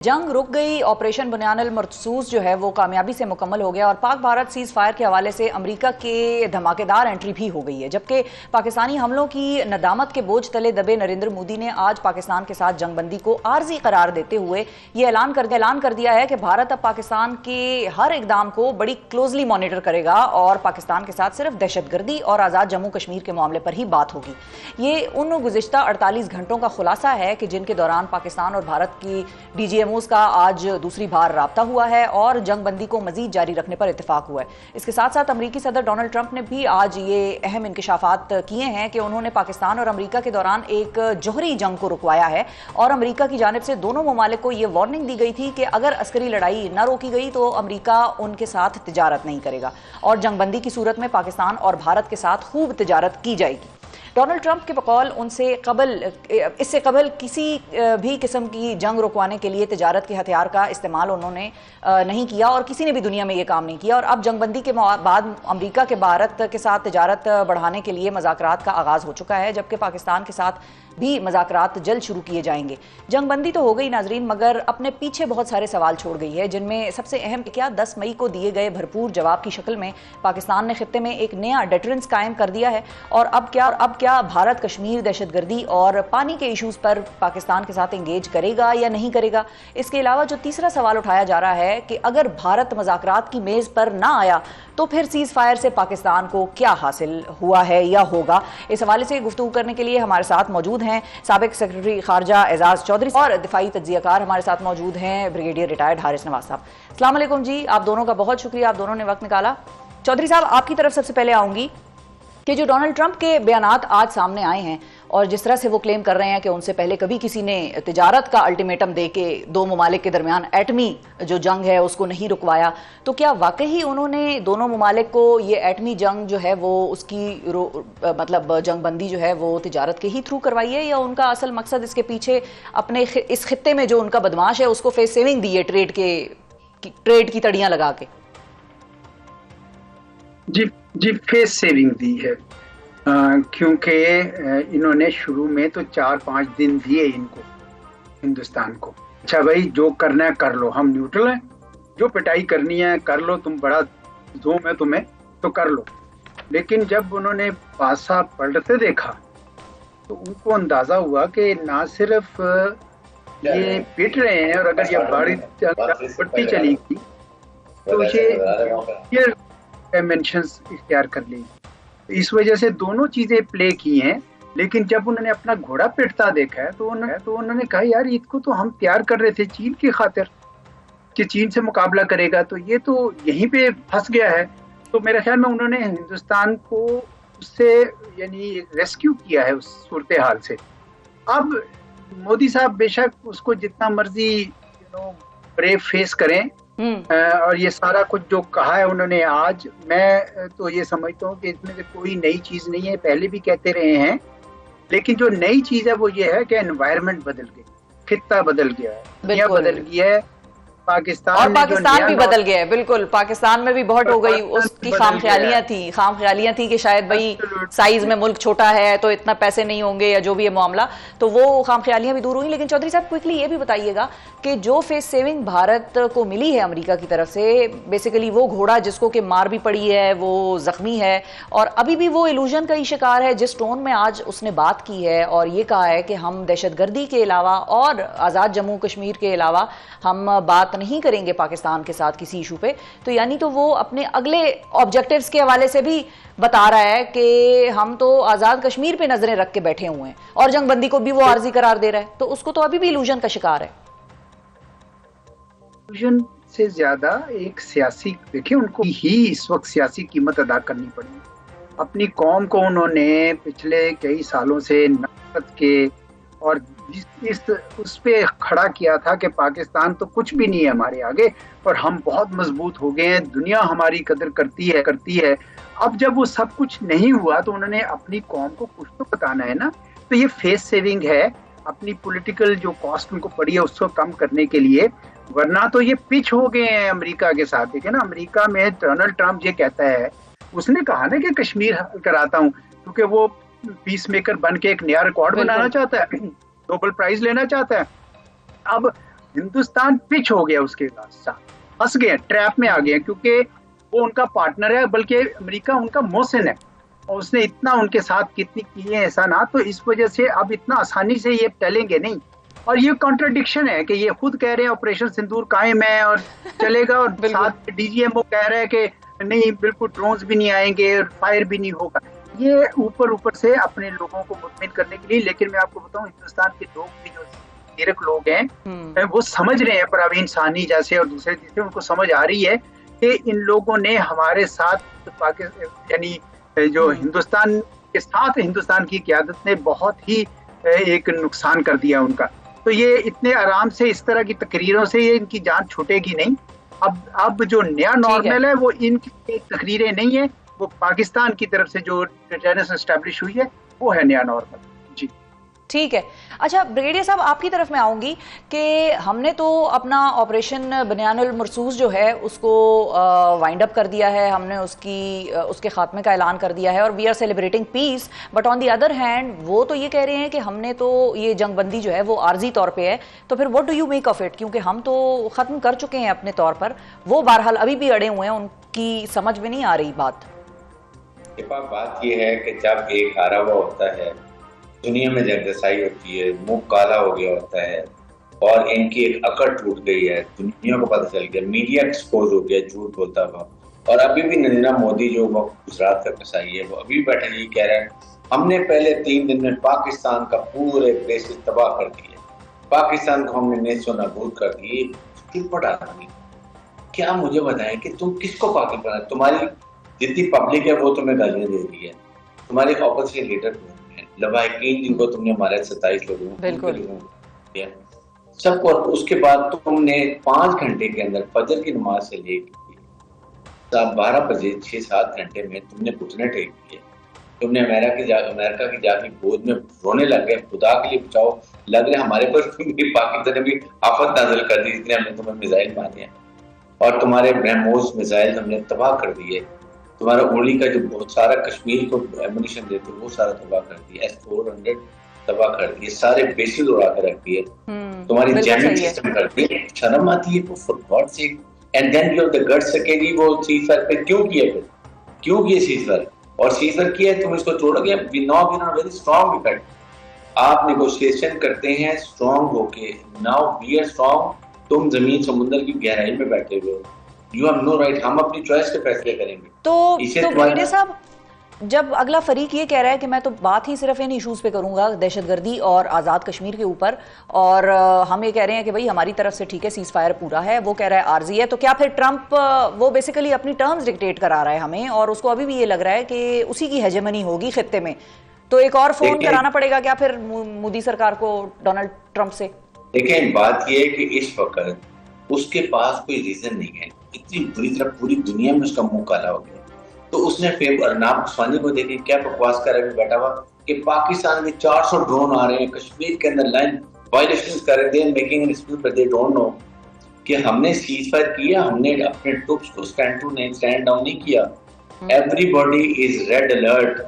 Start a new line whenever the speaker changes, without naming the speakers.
जंग रुक गई। ऑपरेशन बुनियानुल मरसूस जो है वो कामयाबी से मुकम्मल हो गया और पाक भारत सीज फायर के हवाले से अमेरिका के धमाकेदार एंट्री भी हो गई है। जबकि पाकिस्तानी हमलों की नदामत के बोझ तले दबे नरेंद्र मोदी ने आज पाकिस्तान के साथ जंगबंदी को आर्जी करार देते हुए ये ऐलान कर दिया है कि भारत अब पाकिस्तान के हर इकदाम को बड़ी क्लोजली मॉनिटर करेगा और पाकिस्तान के साथ सिर्फ दहशतगर्दी और आज़ाद जम्मू कश्मीर के मामले पर ही बात होगी। ये उन गुज़िश्ता 48 घंटों का खुलासा है कि जिनके दौरान पाकिस्तान और भारत की DGMOs का आज दूसरी बार राब्ता हुआ है और जंगबंदी को मजीद जारी रखने पर इत्तेफाक हुआ है। इसके साथ साथ अमेरिकी सदर डोनाल्ड ट्रंप ने भी आज ये अहम इंकशाफात किए हैं कि उन्होंने पाकिस्तान और अमेरिका के दौरान एक जौहरी जंग को रुकवाया है और अमेरिका की जानिब से दोनों ममालिक को यह वार्निंग दी गई थी कि अगर अस्करी लड़ाई न रोकी गई तो अमेरिका उनके साथ तिजारत नहीं करेगा और जंगबंदी की सूरत में पाकिस्तान और भारत के साथ खूब तिजारत की जाएगी। डोनाल्ड ट्रंप के बकौल इससे कबल किसी भी किस्म की जंग रुकवाने के लिए तिजारत के हथियार का इस्तेमाल उन्होंने नहीं किया और किसी ने भी दुनिया में ये काम नहीं किया। और अब जंगबंदी के बाद अमेरिका के भारत के साथ तिजारत बढ़ाने के लिए मज़ाकरात का आगाज़ हो चुका है, जबकि पाकिस्तान के साथ भी मज़ाकरात जल्द शुरू किए जाएंगे। जंगबंदी तो हो गई नाजरीन, मगर अपने पीछे बहुत सारे सवाल छोड़ गई है, जिनमें सबसे अहम क्या 10 मई को दिए गए भरपूर जवाब की शक्ल में पाकिस्तान ने खित्ते में एक नया डेटरेंस कायम कर दिया है। और अब क्या भारत कश्मीर दहशतगर्दी और पानी के इशूज़ पर पाकिस्तान के साथ एंगेज करेगा या नहीं करेगा। इसके अलावा जो तीसरा सवाल उठाया जा रहा है कि अगर भारत मज़ाकरात की मेज़ पर ना आया तो फिर सीज़ फायर से पाकिस्तान को क्या हासिल हुआ है या होगा। इस हवाले से गुफ्तगू करने के लिए हमारे साथ मौजूद हैं साबिक सेक्रेटरी खारजा एजाज चौधरी और दिफाई तज्जियाकार हमारे साथ मौजूद हैं ब्रिगेडियर रिटायर्ड हारिस नवाज साहब। अस्सलाम वालेकुम जी, आप दोनों का बहुत शुक्रिया, आप दोनों ने वक्त निकाला। चौधरी साहब, आपकी तरफ सबसे पहले आऊंगी कि जो डोनाल्ड ट्रंप के बयानात आज सामने आए हैं और जिस तरह से वो क्लेम कर रहे हैं कि उनसे पहले कभी किसी ने तिजारत का अल्टीमेटम दे के दो ममालिक के दरमियान एटमी जो जंग है उसको नहीं रुकवाया, तो क्या वाकई उन्होंने दोनों ममालिक को ये एटमी जंग जो है वो उसकी मतलब जंगबंदी जो है वो तिजारत के ही थ्रू करवाई है, या उनका असल मकसद इसके पीछे अपने इस खित्ते में जो उनका बदमाश है उसको फेस सेविंग दी है ट्रेड की तड़ियां लगा के?
जी फेस सेविंग दी है, क्योंकि इन्होंने शुरू में तो 4-5 दिन दिए इनको हिंदुस्तान को। अच्छा भाई, जो करना है कर लो, हम न्यूट्रल हैं, जो पिटाई करनी है कर लो, तुम बड़ा जोम है तुम्हें तो कर लो। लेकिन जब उन्होंने पासा पलटते देखा तो उनको अंदाजा हुआ कि ना सिर्फ ये पिट रहे हैं, और अगर ये बड़ी पट्टी चलेगी तो ये डायमेंशंस इख्तियार कर लेंगे। इस वजह से दोनों चीजें प्ले की हैं। लेकिन जब उन्होंने अपना घोड़ा पिटता देखा है तो उन्होंने कहा यार इसको तो हम तैयार कर रहे थे चीन की खातिर कि चीन से मुकाबला करेगा, तो ये तो यहीं पे फंस गया है। तो मेरे ख्याल में उन्होंने हिंदुस्तान को उससे यानी रेस्क्यू किया है उस सूरत हाल से। अब मोदी साहब बेशक उसको जितना मर्जी ब्रेव फेस करें, और ये सारा कुछ जो कहा है उन्होंने आज, मैं तो ये समझता हूँ कि इसमें से कोई नई चीज नहीं है, पहले भी कहते रहे हैं। लेकिन जो नई चीज है वो ये है कि एनवायरनमेंट बदल गई, खित्ता बदल गया है, दुनिया बदल गई है, पाकिस्तान
भी बदल गया है। बिल्कुल, पाकिस्तान में भी बहुत हो गई, उसकी खामख्यालियां थी कि शायद भाई साइज में मुल्क छोटा है तो इतना पैसे नहीं होंगे या जो भी है मामला, तो वो खामख्यालियां भी दूर हुई। लेकिन चौधरी साहब क्विकली ये भी बताइएगा कि जो फेस सेविंग भारत को मिली है अमेरिका की तरफ से, बेसिकली वो घोड़ा जिसको कि मार भी पड़ी है, वो जख्मी है और अभी भी वो इल्यूजन का ही शिकार है, जिस टोन में आज उसने बात की है और ये कहा है कि हम दहशतगर्दी के अलावा और आज़ाद जम्मू कश्मीर के अलावा हम बात नहीं करेंगे पाकिस्तान के साथ किसी इशू पे, तो यानी तो वो अपने अगले ऑब्जेक्टिव्स के हवाले से भी बता रहा है कि हम तो आज़ाद कश्मीर पे नजरें रख के बैठे हुए हैं और जंगबंदी को भी वो आर्जी करार दे रहा है, तो उसको तो अभी भी इल्यूजन का शिकार है।
इल्यूजन से ज्यादा एक सियासी, देखिए उनको ही इस वक्त सियासी कीमत अदा करनी पड़ी। अपनी कौम को उन्होंने पिछले कई सालों से नफरत के और उस पे खड़ा किया था कि पाकिस्तान तो कुछ भी नहीं है हमारे आगे और हम बहुत मजबूत हो गए हैं, दुनिया हमारी कदर करती है। अब जब वो सब कुछ नहीं हुआ तो उन्होंने अपनी कौम को कुछ तो बताना है ना। तो ये फेस सेविंग है, अपनी पॉलिटिकल जो कॉस्ट उनको पड़ी है उसको कम करने के लिए, वरना तो ये पिच हो गए हैं अमेरिका के साथ। देखिए ना, अमेरिका में डोनाल्ड ट्रंप ये कहता है, उसने कहा ना कि कश्मीर कराता हूँ, क्योंकि वो पीस मेकर बन के एक नया रिकॉर्ड बनाना चाहता है, नोबेल प्राइज लेना चाहता है। अब हिंदुस्तान पिच हो गया उसके साथ, फंस गए, ट्रैप में आ गए, क्योंकि वो उनका पार्टनर है, बल्कि अमेरिका उनका मोहसिन है, और उसने इतना उनके साथ कितनी की है ऐसा ना, तो इस वजह से अब इतना आसानी से ये टलेंगे नहीं। और ये कॉन्ट्रडिक्शन है कि ये खुद कह रहे हैं ऑपरेशन सिंदूर कायम है और चलेगा, और साथ डीजीएमओ कह रहा है कि नहीं बिल्कुल ड्रोन्स भी नहीं आएंगे और फायर भी नहीं होगा। ये ऊपर ऊपर से अपने लोगों को मुतमिन करने के लिए। लेकिन मैं आपको बताऊं, हिंदुस्तान के लोग भी जो तीरक लोग हैं वो समझ रहे हैं, परवीन सानी जैसे और दूसरे जैसे, उनको समझ आ रही है कि इन लोगों ने हमारे साथ पाकिस्तान यानी जो हिंदुस्तान के साथ हिंदुस्तान की क़यादत ने बहुत ही एक नुकसान कर दिया उनका। तो ये इतने आराम से इस तरह की तकरीरों से ये इनकी जान छूटेगी नहीं। अब जो नया नॉर्मल है वो इनकी तकरीरें नहीं है, वो पाकिस्तान की तरफ से जो डिटेरेंस एस्टैब्लिश हुई है वो है नया नॉर्मल। जी
ठीक है। अच्छा ब्रिगेडियर साहब, आपकी तरफ मैं आऊंगी कि हमने तो अपना ऑपरेशन बनियानुल मरसूस जो है उसको वाइंड अप कर दिया है, हमने उसके खात्मे का ऐलान कर दिया है और we are celebrating peace. But on the other hand वो तो ये कह रहे हैं कि हमने तो ये जंगबंदी जो है वो आर्जी तौर पे है, तो फिर what do you make of it? क्योंकि हम तो ख़त्म कर चुके हैं अपने तौर पर, वो बहरहाल अभी भी अड़े हुए हैं, उनकी समझ में नहीं आ रही बात।
बात ये है कि जब एक हारा हुआ होता है, दुनिया में जगदसाई होती है, मुंह काला हो गया होता है और इनकी एक अकड़ टूट गई है, दुनिया को पता चल गया, मीडिया एक्सपोज हो गया झूठ बोलता हुआ। और अभी भी नरेंद्र मोदी जो गुजरात का कसाई है वो अभी बैठे ये कह रहे हैं हमने पहले 3 दिन में पाकिस्तान का पूरे प्लेसेस तबाह कर दिए, पाकिस्तान को हमने नेस्तों नाबूद कर दिए। स्टूपिड आदमी, क्या मुझे बताएं कि तुम किसको पाकिस्तान, तुम्हारी जितनी पब्लिक है वो तुम्हें गालियां दे रही है, तुम्हारे ऑपोजिशन लीडर लवाहिकीन जिनको तुमने मारा 27 लोगों सबको, उसके बाद तुमने 5 घंटे के अंदर फजर की नमाज से लेकर 12 बजे 6-7 घंटे में तुमने घुटने टेक दिए। तुमने अमेरिका की जाके गोद में रोने लग गए, खुदा के लिए बचाओ, लग रहा हमारे पर पाकिस्तान ने भी आफत नाजिल कर दी, इसलिए हमने तुम्हें मिसाइल मारे हैं और तुम्हारे ब्रह्मोस मिसाइल हमने तबाह कर दिए। तुम्हारा उंगली का जो बहुत सारा कश्मीर को एमुनिशन देते वो सारा तबाह कर दिया, S-400 तबाह कर दिए, सारे बेसिस उड़ा कर रख दिए, तुम्हारी जैमिंग सिस्टम कर दिए। शर्म आती है for God sake. And then you have the guts के जी वो सीजफायर पे क्यों किया, फिर क्यों किया सीजफायर? और सीजफायर किया तुम इसको छोड़ोगे? We know we are very strong effect, आप नेगोशिएशन करते हैं स्ट्रांग होके, नाउ वी आर स्ट्रांग, तुम जमीन समुद्र की गहराई में बैठे हुए हो, यू हैव नो राइट, हम अपनी चॉइस के फैसले करेंगे।
तो ब्रिगेडियर साहब, जब अगला फरीक ये कह रहा है कि मैं तो बात ही सिर्फ इन इश्यूज पे करूंगा, दहशतगर्दी और आज़ाद कश्मीर के ऊपर, और हम ये कह रहे हैं कि भाई हमारी तरफ से ठीक है सीज फायर पूरा है, वो कह रहा है आर्जी है, तो क्या फिर ट्रंप वो बेसिकली अपनी टर्म्स डिक्टेट करा रहा है हमें, और उसको अभी भी ये लग रहा है कि उसी की हेजेमनी होगी खित्ते में, तो एक और फोन कराना पड़ेगा क्या फिर मोदी सरकार को डोनाल्ड ट्रंप से?
देखिए बात ये है कि इस वक्त उसके पास कोई रीजन नहीं है, इतनी बुरी तरह पूरी दुनिया में उसका मुंह काला हो गया, तो उसने अरनाब उस्मानी को देखे क्या बकवास कर रहे बैठा हुआ कि पाकिस्तान में 400 ड्रोन आ रहे हैं, कश्मीर के अंदर लाइन वायलेशंस कर रहे हैं, making an excuse but they don't know कि हमने सीज फायर किया, हमने अपने ट्रूप्स को स्टैंड डाउन नहीं किया। Everybody is red alert.